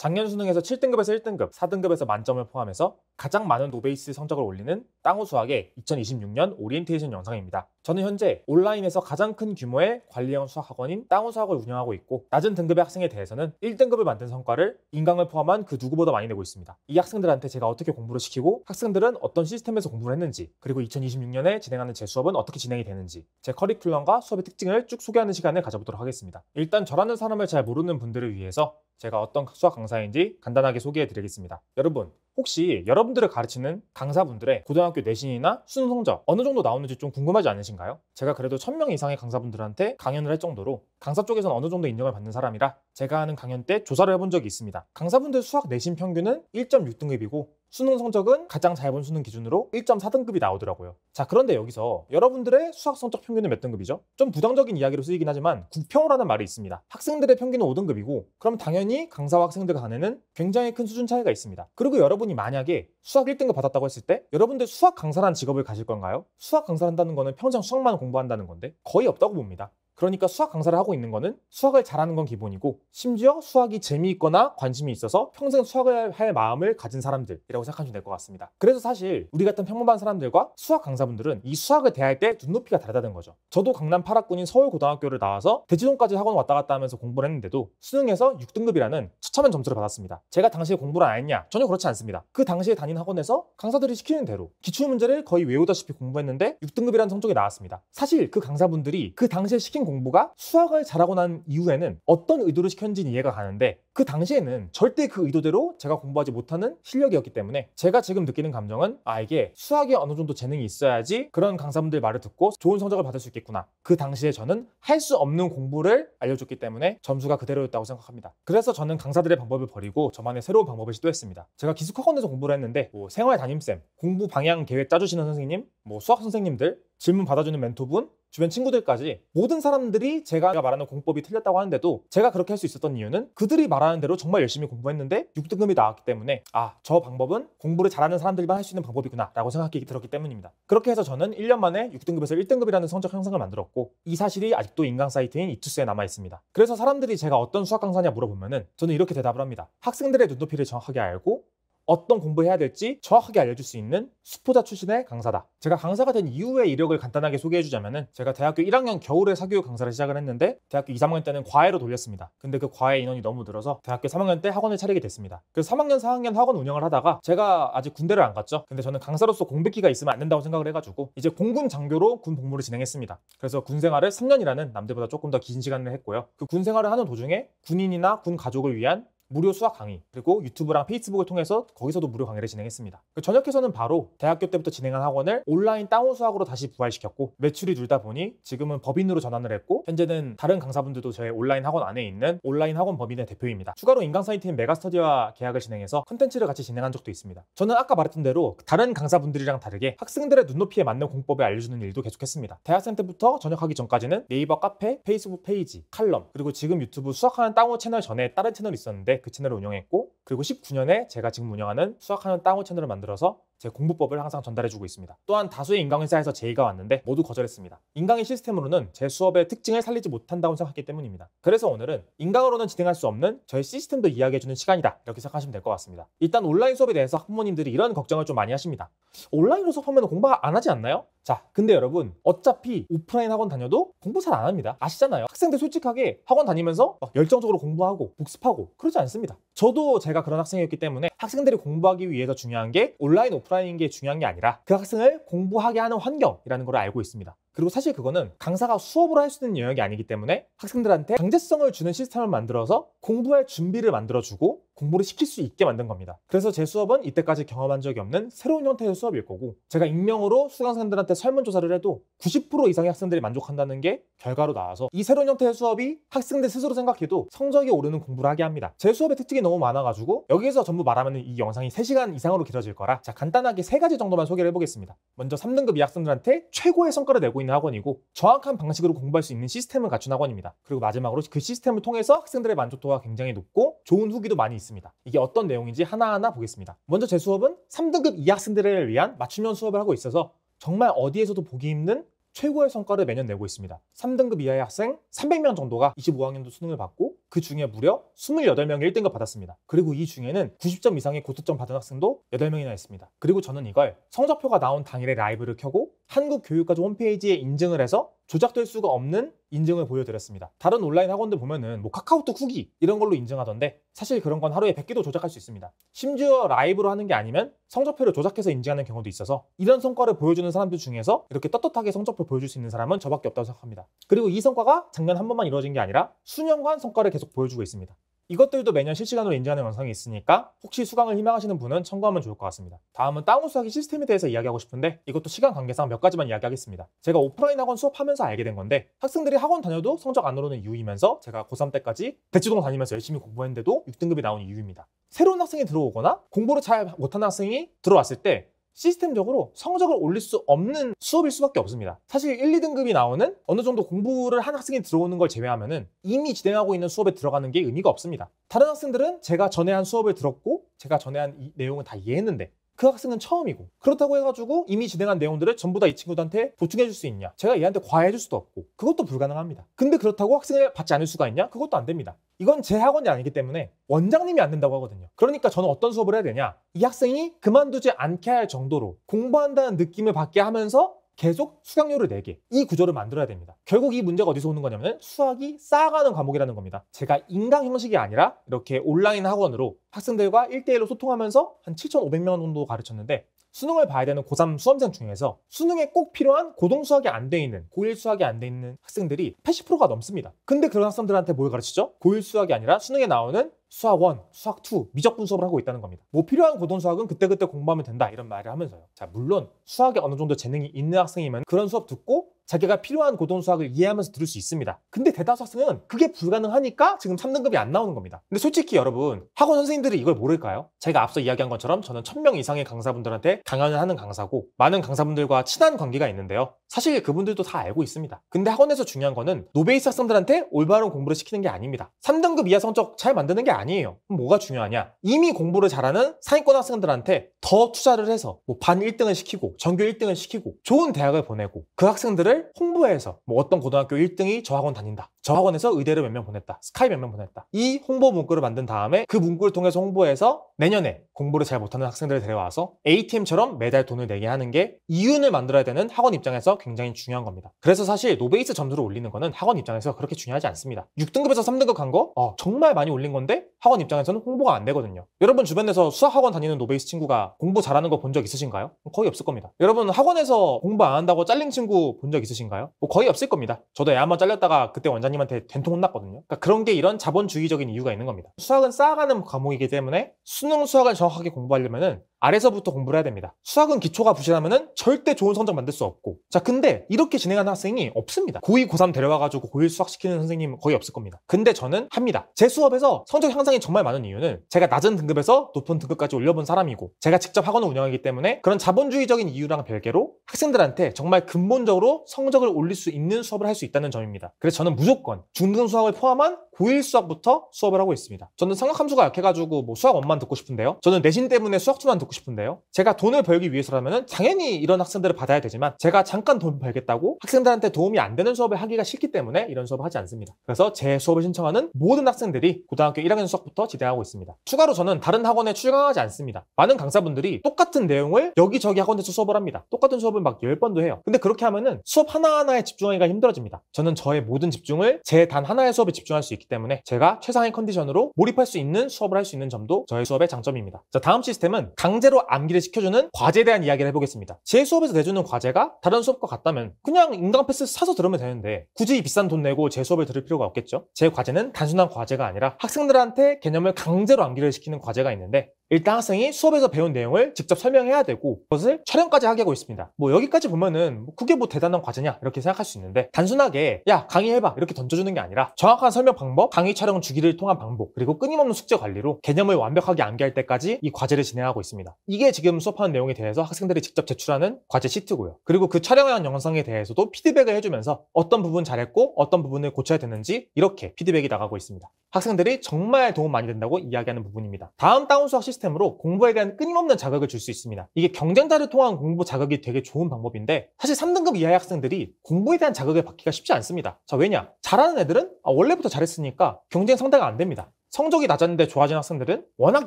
작년 수능에서 7등급에서 1등급, 4등급에서 만점을 포함해서 가장 많은 노베이스 성적을 올리는 땅우 수학의 2026년 오리엔테이션 영상입니다. 저는 현재 온라인에서 가장 큰 규모의 관리형 수학학원인 땅우 수학을 운영하고 있고, 낮은 등급의 학생에 대해서는 1등급을 만든 성과를 인강을 포함한 그 누구보다 많이 내고 있습니다. 이 학생들한테 제가 어떻게 공부를 시키고 학생들은 어떤 시스템에서 공부를 했는지, 그리고 2026년에 진행하는 제 수업은 어떻게 진행이 되는지, 제 커리큘럼과 수업의 특징을 쭉 소개하는 시간을 가져보도록 하겠습니다. 일단 저라는 사람을 잘 모르는 분들을 위해서 제가 어떤 수학 강사인지 간단하게 소개해 드리겠습니다. 여러분, 혹시 여러분들을 가르치는 강사분들의 고등학교 내신이나 수능 성적 어느 정도 나오는지 좀 궁금하지 않으신가요? 제가 그래도 1000명 이상의 강사분들한테 강연을 할 정도로 강사 쪽에서는 어느 정도 인정을 받는 사람이라 제가 하는 강연 때 조사를 해본 적이 있습니다. 강사분들 수학 내신 평균은 1.6등급이고 수능 성적은 가장 잘 본 수능 기준으로 1.4등급이 나오더라고요. 자, 그런데 여기서 여러분들의 수학 성적 평균은 몇 등급이죠? 좀 부정적인 이야기로 쓰이긴 하지만 국평호라는 말이 있습니다. 학생들의 평균은 5등급이고 그럼 당연히 강사와 학생들 간에는 굉장히 큰 수준 차이가 있습니다. 그리고 여러분이 만약에 수학 1등급 받았다고 했을 때 여러분들 수학 강사라는 직업을 가질 건가요? 수학 강사를 한다는 거는 평생 수학만 공부한다는 건데 거의 없다고 봅니다. 그러니까 수학 강사를 하고 있는 거는 수학을 잘하는 건 기본이고, 심지어 수학이 재미있거나 관심이 있어서 평생 수학을 할 마음을 가진 사람들이라고 생각하시면 될 것 같습니다. 그래서 사실 우리 같은 평범한 사람들과 수학 강사분들은 이 수학을 대할 때 눈높이가 다르다는 거죠. 저도 강남 8학군인 서울고등학교를 나와서 대치동까지 학원 왔다 갔다 하면서 공부를 했는데도 수능에서 6등급이라는 처참한 점수를 받았습니다. 제가 당시에 공부를 안 했냐? 전혀 그렇지 않습니다. 그 당시에 다닌 학원에서 강사들이 시키는 대로 기출문제를 거의 외우다시피 공부했는데 6등급이라는 성적이 나왔습니다. 사실 그 강사분들이 그 당시에 시킨 공부가 수학을 잘하고 난 이후에는 어떤 의도로 시켰는지는 이해가 가는데, 그 당시에는 절대 그 의도대로 제가 공부하지 못하는 실력이었기 때문에 제가 지금 느끼는 감정은 이게 수학에 어느 정도 재능이 있어야지 그런 강사분들 말을 듣고 좋은 성적을 받을 수 있겠구나. 그 당시에 저는 할 수 없는 공부를 알려줬기 때문에 점수가 그대로였다고 생각합니다. 그래서 저는 강사들의 방법을 버리고 저만의 새로운 방법을 시도했습니다. 제가 기숙학원에서 공부를 했는데 생활 담임쌤, 공부 방향 계획 짜주시는 선생님, 수학 선생님들, 질문 받아주는 멘토분, 주변 친구들까지 모든 사람들이 제가 말하는 공법이 틀렸다고 하는데도 제가 그렇게 할 수 있었던 이유는 그들이 말하는 대로 정말 열심히 공부했는데 6등급이 나왔기 때문에 저 방법은 공부를 잘하는 사람들만 할 수 있는 방법이구나 라고 생각이 들었기 때문입니다. 그렇게 해서 저는 1년 만에 6등급에서 1등급이라는 성적 향상을 만들었고, 이 사실이 아직도 인강 사이트인 이투스에 남아 있습니다. 그래서 사람들이 제가 어떤 수학 강사냐 물어보면은 저는 이렇게 대답을 합니다. 학생들의 눈높이를 정확하게 알고 어떤 공부해야 될지 정확하게 알려줄 수 있는 수포자 출신의 강사다. 제가 강사가 된 이후의 이력을 간단하게 소개해주자면은, 제가 대학교 1학년 겨울에 사교육 강사를 시작을 했는데 대학교 2, 3학년 때는 과외로 돌렸습니다. 근데 그 과외 인원이 너무 늘어서 대학교 3학년 때 학원을 차리게 됐습니다. 그래서 3학년, 4학년 학원 운영을 하다가 제가 아직 군대를 안 갔죠. 근데 저는 강사로서 공백기가 있으면 안 된다고 생각을 해가지고 이제 공군 장교로 군 복무를 진행했습니다. 그래서 군 생활을 3년이라는 남들보다 조금 더 긴 시간을 했고요. 그 군 생활을 하는 도중에 군인이나 군 가족을 위한 무료 수학 강의, 그리고 유튜브랑 페이스북을 통해서 거기서도 무료 강의를 진행했습니다. 전역해서는 바로 대학교 때부터 진행한 학원을 온라인 땅우 수학으로 다시 부활시켰고, 매출이 늘다 보니 지금은 법인으로 전환을 했고, 현재는 다른 강사분들도 저의 온라인 학원 안에 있는 온라인 학원 법인의 대표입니다. 추가로 인강 사이트인 메가스터디와 계약을 진행해서 컨텐츠를 같이 진행한 적도 있습니다. 저는 아까 말했던 대로 다른 강사분들이랑 다르게 학생들의 눈높이에 맞는 공법을 알려주는 일도 계속했습니다. 대학생 때부터 전역하기 전까지는 네이버 카페, 페이스북 페이지, 칼럼, 그리고 지금 유튜브 수학하는 땅우 채널 전에 다른 채널이 있었는데 그 채널을 운영했고, 그리고 19년에 제가 지금 운영하는 수학하는 땅우 채널을 만들어서 제 공부법을 항상 전달해주고 있습니다. 또한 다수의 인강 회사에서 제의가 왔는데 모두 거절했습니다. 인강의 시스템으로는 제 수업의 특징을 살리지 못한다고 생각했기 때문입니다. 그래서 오늘은 인강으로는 진행할 수 없는 저의 시스템도 이야기해주는 시간이다, 이렇게 생각하시면 될 것 같습니다. 일단 온라인 수업에 대해서 학부모님들이 이런 걱정을 좀 많이 하십니다. 온라인으로 수업하면 공부 안 하지 않나요? 자, 근데 여러분, 어차피 오프라인 학원 다녀도 공부 잘 안 합니다. 아시잖아요. 학생들 솔직하게 학원 다니면서 열정적으로 공부하고 복습하고 그러지 않습니다. 저도 제가 그런 학생이었기 때문에 학생들이 공부하기 위해서 중요한 게 온라인, 오프라인인 게 중요한 게 아니라 그 학생을 공부하게 하는 환경이라는 걸 알고 있습니다. 그리고 사실 그거는 강사가 수업으로 할 수 있는 영역이 아니기 때문에 학생들한테 강제성을 주는 시스템을 만들어서 공부할 준비를 만들어주고 공부를 시킬 수 있게 만든 겁니다. 그래서 제 수업은 이때까지 경험한 적이 없는 새로운 형태의 수업일 거고, 제가 익명으로 수강생들한테 설문조사를 해도 90% 이상의 학생들이 만족한다는 게 결과로 나와서 이 새로운 형태의 수업이 학생들 스스로 생각해도 성적이 오르는 공부를 하게 합니다. 제 수업의 특징이 너무 많아가지고 여기에서 전부 말하면 이 영상이 3시간 이상으로 길어질 거라 간단하게 3가지 정도만 소개를 해보겠습니다. 먼저 3등급 이 학생들한테 최고의 성과를 내고 있는 학원이고 정확한 방식으로 공부할 수 있는 시스템을 갖춘 학원입니다. 그리고 마지막으로 그 시스템을 통해서 학생들의 만족도가 굉장히 높고 좋은 후기도 많이 있습니다. 이게 어떤 내용인지 하나하나 보겠습니다. 먼저 제 수업은 3등급 이 학생들을 위한 맞춤형 수업을 하고 있어서 정말 어디에서도 보기 힘든 최고의 성과를 매년 내고 있습니다. 3등급 이하의 학생 300명 정도가 25학년도 수능을 받고 그 중에 무려 28명이 1등급 받았습니다. 그리고 이 중에는 90점 이상의 고득점 받은 학생도 8명이나 있습니다. 그리고 저는 이걸 성적표가 나온 당일에 라이브를 켜고 한국교육과정 홈페이지에 인증을 해서 조작될 수가 없는 인증을 보여드렸습니다. 다른 온라인 학원들 보면은 뭐 카카오톡 후기 이런 걸로 인증하던데 사실 그런 건 하루에 100개도 조작할 수 있습니다. 심지어 라이브로 하는 게 아니면 성적표를 조작해서 인증하는 경우도 있어서 이런 성과를 보여주는 사람들 중에서 이렇게 떳떳하게 성적표 보여줄 수 있는 사람은 저밖에 없다고 생각합니다. 그리고 이 성과가 작년 한 번만 이루어진 게 아니라 수년간 성과를 계속 보여주고 있습니다. 이것들도 매년 실시간으로 인증하는 영상이 있으니까 혹시 수강을 희망하시는 분은 참고하면 좋을 것 같습니다. 다음은 땅우 수학의 시스템에 대해서 이야기하고 싶은데 이것도 시간 관계상 몇 가지만 이야기하겠습니다. 제가 오프라인 학원 수업하면서 알게 된 건데 학생들이 학원 다녀도 성적 안 오르는 이유이면서 제가 고3 때까지 대치동 다니면서 열심히 공부했는데도 6등급이 나온 이유입니다. 새로운 학생이 들어오거나 공부를 잘 못하는 학생이 들어왔을 때 시스템적으로 성적을 올릴 수 없는 수업일 수밖에 없습니다. 사실 1, 2등급이 나오는 어느 정도 공부를 한 학생이 들어오는 걸 제외하면은 이미 진행하고 있는 수업에 들어가는 게 의미가 없습니다. 다른 학생들은 제가 전에 한 수업을 들었고 제가 전에 한 이 내용을 다 이해했는데 그 학생은 처음이고 그렇다고 해가지고 이미 진행한 내용들을 전부 다 이 친구들한테 보충해줄 수 있냐? 제가 얘한테 과외해줄 수도 없고 그것도 불가능합니다. 근데 그렇다고 학생을 받지 않을 수가 있냐? 그것도 안 됩니다. 이건 제 학원이 아니기 때문에 원장님이 안 된다고 하거든요. 그러니까 저는 어떤 수업을 해야 되냐? 이 학생이 그만두지 않게 할 정도로 공부한다는 느낌을 받게 하면서 계속 수강료를 내게 이 구조를 만들어야 됩니다. 결국 이 문제가 어디서 오는 거냐면 수학이 쌓아가는 과목이라는 겁니다. 제가 인강 형식이 아니라 이렇게 온라인 학원으로 학생들과 1대1로 소통하면서 한 7,500명 정도 가르쳤는데 수능을 봐야 되는 고3 수험생 중에서 수능에 꼭 필요한 고등 수학이 안 돼 있는 고1 수학이 안 돼 있는 학생들이 80%가 넘습니다. 근데 그런 학생들한테 뭘 가르치죠? 고1 수학이 아니라 수능에 나오는 수학 1, 수학 2 미적분 수업을 하고 있다는 겁니다. 뭐 필요한 고등 수학은 그때그때 공부하면 된다 이런 말을 하면서요. 자, 물론 수학에 어느 정도 재능이 있는 학생이면 그런 수업 듣고 자기가 필요한 고등 수학을 이해하면서 들을 수 있습니다. 근데 대다수 학생은 그게 불가능하니까 지금 3등급이 안 나오는 겁니다. 근데 솔직히 여러분 학원 선생님들이 이걸 모를까요? 제가 앞서 이야기한 것처럼 저는 1000명 이상의 강사분들한테 강연을 하는 강사고 많은 강사분들과 친한 관계가 있는데요. 사실 그분들도 다 알고 있습니다. 근데 학원에서 중요한 거는 노베이스 학생들한테 올바른 공부를 시키는 게 아닙니다. 3등급 이하 성적 잘 만드는 게 아니에요. 그럼 뭐가 중요하냐? 이미 공부를 잘하는 상위권 학생들한테 더 투자를 해서 뭐 반 1등을 시키고 전교 1등을 시키고 좋은 대학을 보내고 그 학생들을 홍보해서 뭐 어떤 고등학교 1등이 저 학원 다닌다. 저 학원에서 의대를 몇 명 보냈다. 스카이 몇 명 보냈다. 이 홍보 문구를 만든 다음에 그 문구를 통해서 홍보해서 내년에 공부를 잘 못하는 학생들을 데려와서 ATM처럼 매달 돈을 내게 하는 게 이윤을 만들어야 되는 학원 입장에서 굉장히 중요한 겁니다. 그래서 사실 노베이스 점수를 올리는 거는 학원 입장에서 그렇게 중요하지 않습니다. 6등급에서 3등급 간 거 정말 많이 올린 건데 학원 입장에서는 홍보가 안 되거든요. 여러분 주변에서 수학학원 다니는 노베이스 친구가 공부 잘하는 거 본 적 있으신가요? 거의 없을 겁니다. 여러분 학원에서 공부 안 한다고 잘린 친구 본 적 있으신가요? 뭐 거의 없을 겁니다. 저도 애 한번 잘렸다가 그때 원장님한테 된통 혼났거든요. 그러니까 그런 게 이런 자본주의적인 이유가 있는 겁니다. 수학은 쌓아가는 과목이기 때문에 수능 수학을 정확하게 공부하려면은 아래서부터 공부를 해야 됩니다. 수학은 기초가 부실하면은 절대 좋은 성적 만들 수 없고 자 근데 이렇게 진행하는 학생이 없습니다. 고2, 고3 데려와가지고 고1 수학 시키는 선생님 거의 없을 겁니다. 근데 저는 합니다. 제 수업에서 성적 향상이 정말 많은 이유는 제가 낮은 등급에서 높은 등급까지 올려본 사람이고 제가 직접 학원을 운영하기 때문에 그런 자본주의적인 이유랑 별개로 학생들한테 정말 근본적으로 성적을 올릴 수 있는 수업을 할 수 있다는 점입니다. 그래서 저는 무조건 중등 수학을 포함한 고1 수학부터 수업을 하고 있습니다. 저는 삼각함수가 약해가지고 뭐 수학 1만 듣고 싶은데요. 저는 내신 때문에 수학 2만 듣고 싶은데요. 제가 돈을 벌기 위해서라면 당연히 이런 학생들을 받아야 되지만 제가 잠깐 돈 벌겠다고 학생들한테 도움이 안 되는 수업을 하기가 싫기 때문에 이런 수업을 하지 않습니다. 그래서 제 수업을 신청하는 모든 학생들이 고등학교 1학년 수학부터 진행하고 있습니다. 추가로 저는 다른 학원에 출강하지 않습니다. 많은 강사분들이 똑같은 내용을 여기저기 학원에서 수업을 합니다. 똑같은 수업을 막 10번도 해요. 근데 그렇게 하면은 수업 하나하나에 집중하기가 힘들어집니다. 저는 저의 모든 집중을 제 단 하나의 수업에 집중할 수 있기 때문에 제가 최상의 컨디션으로 몰입할 수 있는 수업을 할 수 있는 점도 저의 수업의 장점입니다. 자, 다음 시스템은 강제로 암기를 시켜주는 과제에 대한 이야기를 해보겠습니다. 제 수업에서 내주는 과제가 다른 수업과 같다면 그냥 인강 패스 사서 들으면 되는데 굳이 비싼 돈 내고 제 수업을 들을 필요가 없겠죠? 제 과제는 단순한 과제가 아니라 학생들한테 개념을 강제로 암기를 시키는 과제가 있는데 일단 학생이 수업에서 배운 내용을 직접 설명해야 되고 그것을 촬영까지 하게 하고 있습니다. 뭐 여기까지 보면은 그게 뭐 대단한 과제냐 이렇게 생각할 수 있는데 단순하게 야 강의해봐 이렇게 던져주는 게 아니라 정확한 설명 방법, 강의 촬영 주기를 통한 방법 그리고 끊임없는 숙제 관리로 개념을 완벽하게 암기할 때까지 이 과제를 진행하고 있습니다. 이게 지금 수업하는 내용에 대해서 학생들이 직접 제출하는 과제 시트고요. 그리고 그 촬영한 영상에 대해서도 피드백을 해주면서 어떤 부분 잘했고 어떤 부분을 고쳐야 되는지 이렇게 피드백이 나가고 있습니다. 학생들이 정말 도움 많이 된다고 이야기하는 부분입니다. 다음 다운 수학 시스템으로 공부에 대한 끊임없는 자극을 줄 수 있습니다. 이게 경쟁자를 통한 공부 자극이 되게 좋은 방법인데 사실 3등급 이하의 학생들이 공부에 대한 자극을 받기가 쉽지 않습니다. 자, 왜냐? 잘하는 애들은 원래부터 잘했으니까 경쟁 상대가 안 됩니다. 성적이 낮았는데 좋아진 학생들은 워낙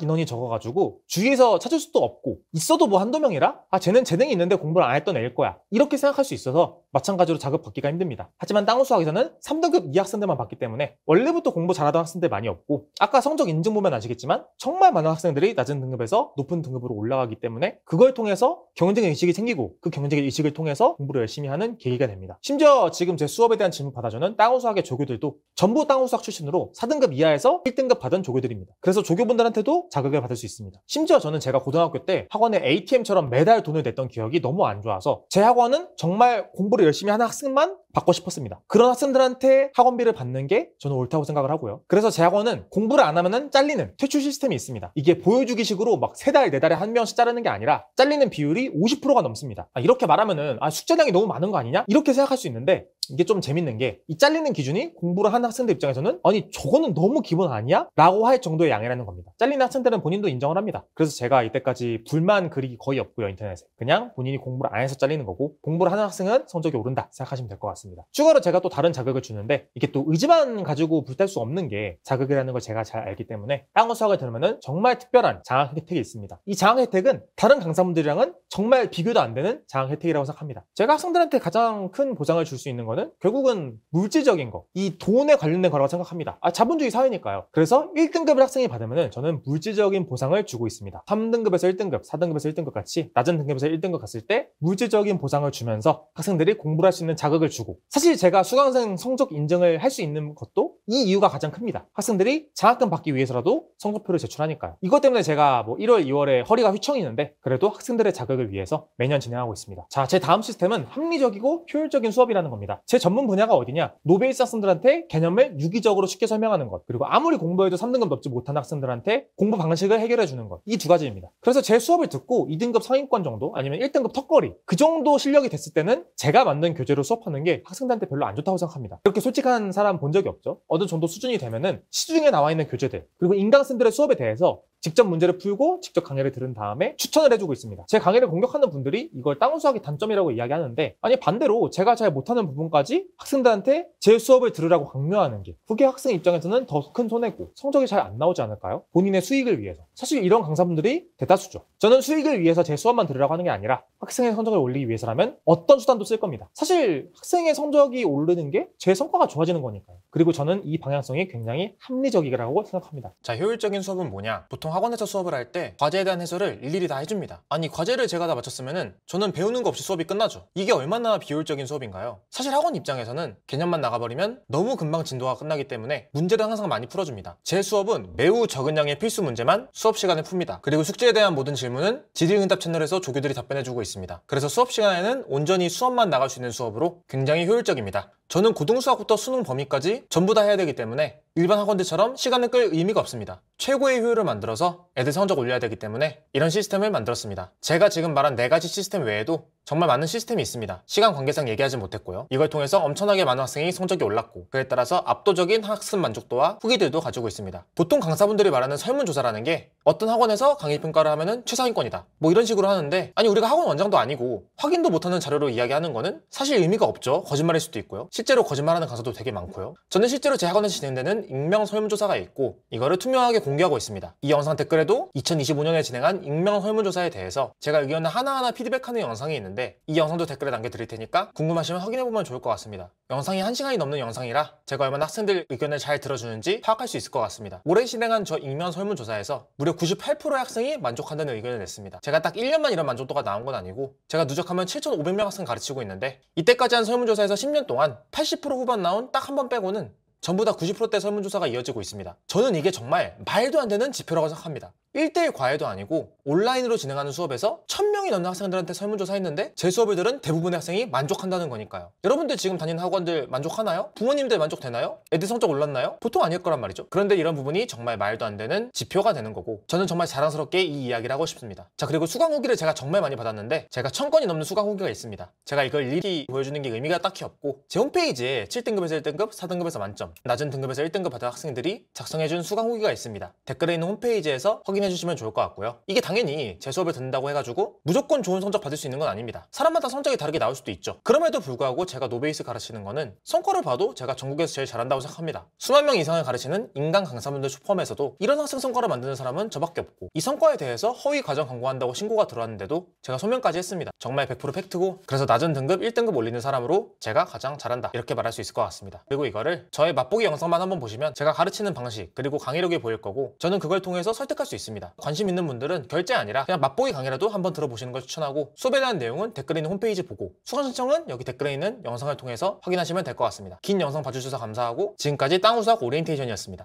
인원이 적어가지고 주위에서 찾을 수도 없고 있어도 뭐 한두 명이라 쟤는 재능이 있는데 공부를 안 했던 애일 거야 이렇게 생각할 수 있어서 마찬가지로 자극받기가 힘듭니다. 하지만 다운 수학에서는 3등급 이 학생들만 받기 때문에 원래부터 공부 잘하던 학생들 많이 없고 아까 성적 인증 보면 아시겠지만 정말 많은 학생들이 낮은 등급에서 높은 등급으로 올라가기 때문에 그걸 통해서 경쟁 의식이 생기고 그 경쟁 의식을 통해서 공부를 열심히 하는 계기가 됩니다. 심지어 지금 제 수업에 대한 질문 받아주는 다운 수학의 조교들도 전부 다운 수학 출신으로 4등급 이하에서 1등급 받은 조교들입니다. 그래서 조교분들한테도 자극을 받을 수 있습니다. 심지어 저는 제가 고등학교 때 학원에 ATM처럼 매달 돈을 냈던 기억이 너무 안 좋아서 제 학원은 정말 공부를 열심히 하는 학생만 받고 싶었습니다. 그런 학생들한테 학원비를 받는 게 저는 옳다고 생각을 하고요. 그래서 제 학원은 공부를 안 하면 잘리는 퇴출 시스템이 있습니다. 이게 보여주기식으로 막 3달, 4달에 한 명씩 자르는 게 아니라 잘리는 비율이 50%가 넘습니다. 이렇게 말하면은 숙제량이 너무 많은 거 아니냐? 이렇게 생각할 수 있는데 이게 좀 재밌는 게 이 잘리는 기준이 공부를 하는 학생들 입장에서는 아니 저거는 너무 기본 아니야? 라고 할 정도의 양이라는 겁니다. 잘리는 학생들은 본인도 인정을 합니다. 그래서 제가 이때까지 불만 글이 거의 없고요. 인터넷에. 그냥 본인이 공부를 안 해서 잘리는 거고 공부를 하는 학생은 성적이 오른다 생각하시면 될 것 같습니다. 추가로 제가 또 다른 자극을 주는데 이게 또 의지만 가지고 불탈 수 없는 게 자극이라는 걸 제가 잘 알기 때문에 다운 수학을 들으면 정말 특별한 장학 혜택이 있습니다. 이 장학 혜택은 다른 강사분들이랑은 정말 비교도 안 되는 장학 혜택이라고 생각합니다. 제가 학생들한테 가장 큰 보장을 줄 수 있는 거는 결국은 물질적인 거, 이 돈에 관련된 거라고 생각합니다. 자본주의 사회니까요. 그래서 1등급을 학생이 받으면 저는 물질적인 보상을 주고 있습니다. 3등급에서 1등급, 4등급에서 1등급 같이 낮은 등급에서 1등급 갔을 때 물질적인 보상을 주면서 학생들이 공부를 할 수 있는 자극을 주고 사실 제가 수강생 성적 인증을 할 수 있는 것도 이 이유가 가장 큽니다. 학생들이 장학금 받기 위해서라도 성적표를 제출하니까요. 이것 때문에 제가 뭐 1월, 2월에 허리가 휘청이는데 그래도 학생들의 자극을 위해서 매년 진행하고 있습니다. 자, 제 다음 시스템은 합리적이고 효율적인 수업이라는 겁니다. 제 전문 분야가 어디냐? 노베이스 학생들한테 개념을 유기적으로 쉽게 설명하는 것, 그리고 아무리 공부해도 3등급 넘지 못한 학생들한테 공부 방식을 해결해 주는 것, 이 두 가지입니다. 그래서 제 수업을 듣고 2등급 상위권 정도 아니면 1등급 턱걸이 그 정도 실력이 됐을 때는 제가 만든 교재로 수업하는 게 학생들한테 별로 안 좋다고 생각합니다. 이렇게 솔직한 사람 본 적이 없죠. 어느 정도 수준이 되면은 시중에 나와 있는 교재들 그리고 인강생들의 수업에 대해서 직접 문제를 풀고 직접 강의를 들은 다음에 추천을 해주고 있습니다. 제 강의를 공격하는 분들이 이걸 다운 수학의 단점이라고 이야기하는데 아니 반대로 제가 잘 못하는 부분까지 학생들한테 제 수업을 들으라고 강요하는 게 그게 학생 입장에서는 더 큰 손해고 성적이 잘 안 나오지 않을까요? 본인의 수익을 위해서. 사실 이런 강사분들이 대다수죠. 저는 수익을 위해서 제 수업만 들으라고 하는 게 아니라 학생의 성적을 올리기 위해서라면 어떤 수단도 쓸 겁니다. 사실 학생의 성적이 오르는 게 제 성과가 좋아지는 거니까요. 그리고 저는 이 방향성이 굉장히 합리적이라고 생각합니다. 자, 효율적인 수업은 뭐냐? 보통 학원에서 수업을 할 때 과제에 대한 해설을 일일이 다 해줍니다. 아니 과제를 제가 다 마쳤으면은 저는 배우는 거 없이 수업이 끝나죠. 이게 얼마나 비효율적인 수업인가요? 사실 학원 입장에서는 개념만 나가버리면 너무 금방 진도가 끝나기 때문에 문제를 항상 많이 풀어줍니다. 제 수업은 매우 적은 양의 필수 문제만 수업 시간에 풉니다. 그리고 숙제에 대한 모든 질문은 지리응답 채널에서 조교들이 답변해주고 있습니다. 그래서 수업 시간에는 온전히 수업만 나갈 수 있는 수업으로 굉장히 효율적입니다. 저는 고등수학부터 수능 범위까지 전부 다 해야 되기 때문에 일반 학원들처럼 시간을 끌 의미가 없습니다. 최고의 효율을 만들어서 애들 성적 올려야 되기 때문에 이런 시스템을 만들었습니다. 제가 지금 말한 4가지 시스템 외에도 정말 많은 시스템이 있습니다. 시간 관계상 얘기하지 못했고요. 이걸 통해서 엄청나게 많은 학생이 성적이 올랐고 그에 따라서 압도적인 학습 만족도와 후기들도 가지고 있습니다. 보통 강사분들이 말하는 설문조사라는 게 어떤 학원에서 강의평가를 하면은 최상위권이다 뭐 이런 식으로 하는데 아니 우리가 학원 원장도 아니고 확인도 못하는 자료로 이야기하는 거는 사실 의미가 없죠. 거짓말일 수도 있고요. 실제로 거짓말하는 강사도 되게 많고요. 저는 실제로 제 학원에서 진행되는 익명 설문조사가 있고 이거를 투명하게 공개하고 있습니다. 이 영상 댓글에도 2025년에 진행한 익명 설문조사에 대해서 제가 의견을 하나하나 피드백하는 영상이 있는데 이 영상도 댓글에 남겨드릴 테니까 궁금하시면 확인해보면 좋을 것 같습니다. 영상이 1시간이 넘는 영상이라 제가 얼마나 학생들 의견을 잘 들어주는지 파악할 수 있을 것 같습니다. 올해 진행한 저 익명 설문조사에서 무려 98%의 학생이 만족한다는 의견을 냈습니다. 제가 딱 1년만 이런 만족도가 나온 건 아니고 제가 누적하면 7,500명 학생 가르치고 있는데 이때까지 한 설문조사에서 10년 동안 80% 후반 나온 딱 한 번 빼고는 전부 다 90%대 설문조사가 이어지고 있습니다. 저는 이게 정말 말도 안 되는 지표라고 생각합니다. 1대1 과외도 아니고 온라인으로 진행하는 수업에서 1000명이 넘는 학생들한테 설문조사했는데 제 수업을 들은 대부분의 학생이 만족한다는 거니까요. 여러분들 지금 다니는 학원들 만족하나요? 부모님들 만족되나요? 애들 성적 올랐나요? 보통 아닐 거란 말이죠. 그런데 이런 부분이 정말 말도 안 되는 지표가 되는 거고 저는 정말 자랑스럽게 이 이야기를 하고 싶습니다. 자, 그리고 수강 후기를 제가 정말 많이 받았는데 제가 1000건이 넘는 수강 후기가 있습니다. 제가 이걸 일일이 보여주는 게 의미가 딱히 없고 제 홈페이지에 7등급에서 1등급, 4등급에서 만점, 낮은 등급에서 1등급 받은 학생들이 작성해준 수강 후기가 있습니다. 댓글에 있는 홈페이지에서 확인해 주시면 좋을 것 같고요. 이게 당연히 제 수업을 듣는다고 해가지고 무조건 좋은 성적 받을 수 있는 건 아닙니다. 사람마다 성적이 다르게 나올 수도 있죠. 그럼에도 불구하고 제가 노베이스 가르치는 거는 성과를 봐도 제가 전국에서 제일 잘한다고 생각합니다. 수만 명 이상을 가르치는 인간 강사분들 포함해서도 이런 학생 성과를 만드는 사람은 저밖에 없고 이 성과에 대해서 허위 과정 광고한다고 신고가 들어왔는데도 제가 소명까지 했습니다. 정말 100% 팩트고 그래서 낮은 등급 1등급 올리는 사람으로 제가 가장 잘한다 이렇게 말할 수 있을 것 같습니다. 그리고 이거를 저의 맛보기 영상만 한번 보시면 제가 가르치는 방식 그리고 강의력이 보일 거고 저는 그걸 통해서 설득할 수 있습니다. 관심 있는 분들은 결제 아니라 그냥 맛보기 강의라도 한번 들어보시는 걸 추천하고 수업에 대한 내용은 댓글에 있는 홈페이지 보고 수강 신청은 여기 댓글에 있는 영상을 통해서 확인하시면 될 것 같습니다. 긴 영상 봐주셔서 감사하고 지금까지 땅우수학 오리엔테이션이었습니다.